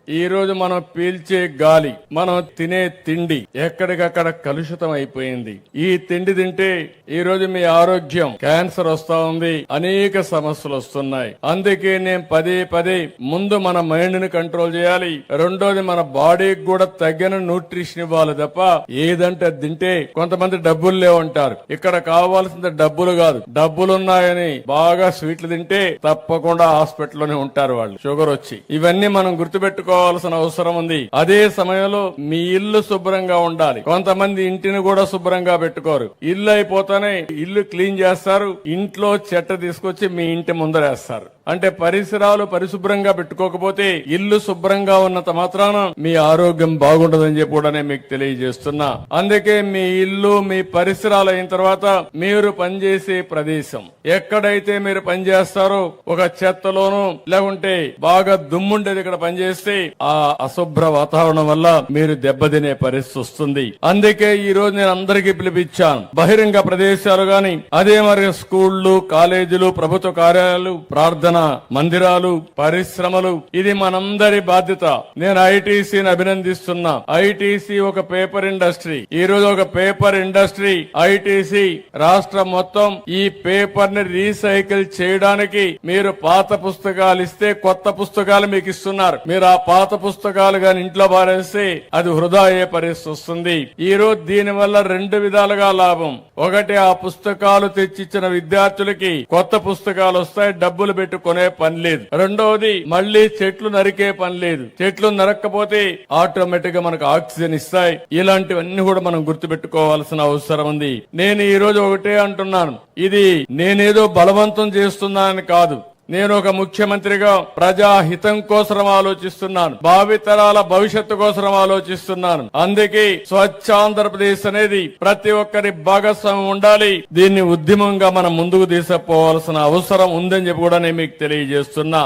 ఈ రోజు మనం పీల్చే గాలి, మనం తినే తిండి ఎక్కడికక్కడ కలుషితం అయిపోయింది. ఈ తిండి తింటే ఈ రోజు మీ ఆరోగ్యం క్యాన్సర్ వస్తా ఉంది, అనేక సమస్యలు వస్తున్నాయి. అందుకే నేను పదే ముందు మన మైండ్ ని కంట్రోల్ చేయాలి. రెండోది మన బాడీకి కూడా తగిన న్యూట్రిషన్ ఇవ్వాలి తప్ప ఏదంటే తింటే కొంతమంది డబ్బులు లేవంటారు. ఇక్కడ కావాల్సిన డబ్బులు కాదు, డబ్బులున్నాయని బాగా స్వీట్లు తింటే తప్పకుండా హాస్పిటల్లోనే ఉంటారు వాళ్ళు, షుగర్ వచ్చి. ఇవన్నీ మనం గుర్తుపెట్టుకోవాల్సిన అవసరం ఉంది. అదే సమయంలో మీ ఇల్లు శుభ్రంగా ఉండాలి. కొంతమంది ఇంటిని కూడా శుభ్రంగా పెట్టుకోరు. ఇల్లు అయిపోతానే ఇల్లు క్లీన్ చేస్తారు, ఇంట్లో చెత్త తీసుకొచ్చి మీ ఇంటి ముందరేస్తారు. అంటే పరిసరాలు పరిశుభ్రంగా పెట్టుకోకపోతే ఇల్లు శుభ్రంగా ఉన్నంత మాత్రాన మీ ఆరోగ్యం బాగుండదని చెప్పి కూడా నేను మీకు తెలియజేస్తున్నా. అందుకే మీ ఇల్లు మీ పరిసరాలు అయిన తర్వాత మీరు పనిచేసే ప్రదేశం ఎక్కడైతే మీరు పనిచేస్తారో ఒక చెత్తలోనూ లేకుంటే బాగా దుమ్ముండేది ఇక్కడ పనిచేస్తే ఆ అశుభ్ర వాతావరణం వల్ల మీరు దెబ్బతినే పరిస్థితి వస్తుంది. అందుకే ఈ రోజు నేను అందరికీ పిలిపించాను. బహిరంగ ప్రదేశాలు గాని, అదే మరి స్కూళ్లు, కాలేజీలు, ప్రభుత్వ కార్యాలయాలు, ప్రార్థన మందిరాలు, పరిశ్రమలు, ఇది మనందరి బాధ్యత. నేను ఐటీసీని అభినందిస్తున్నా. ఐటీసీ ఒక పేపర్ ఇండస్ట్రీ. ఈ రోజు ఒక పేపర్ ఇండస్ట్రీ ఐటీసీ రాష్ట్రం మొత్తం ఈ పేపర్ ని రీసైకిల్ చేయడానికి మీరు పాత పుస్తకాలు ఇస్తే కొత్త పుస్తకాలు మీకు ఇస్తున్నారు. మీరు ఆ పాత పుస్తకాలు గాని ఇంట్లో పారేస్తే అది వృధా అయ్యే పరిస్థితి వస్తుంది. ఈ రోజు దీని వల్ల రెండు విధాలుగా లాభం. ఒకటి, ఆ పుస్తకాలు తెచ్చిచ్చిన విద్యార్థులకి కొత్త పుస్తకాలు వస్తాయి, డబ్బులు పెట్టి కొనే పని లేదు. రెండవది, మళ్లీ చెట్లు నరికే పని లేదు. చెట్లు నరక్కపోతే ఆటోమేటిక్ గా మనకు ఆక్సిజన్ ఇస్తాయి. ఇలాంటివన్నీ కూడా మనం గుర్తుపెట్టుకోవాల్సిన అవసరం ఉంది. నేను ఈ రోజు ఒకటే అంటున్నాను, ఇది నేనేదో బలవంతం చేస్తున్నానని కాదు. నేను ఒక ముఖ్యమంత్రిగా ప్రజాహితం కోసం ఆలోచిస్తున్నాను, భావితరాల భవిష్యత్తు కోసం ఆలోచిస్తున్నాను. అందుకే స్వచ్ఛ ఆంధ్రప్రదేశ్ అనేది ప్రతి ఒక్కరి భాగస్వామ్యం ఉండాలి. దీన్ని ఉద్యమంగా మనం ముందుకు తీసుకుపోవాల్సిన అవసరం ఉందని చెప్పి కూడా నేను మీకు తెలియజేస్తున్నా.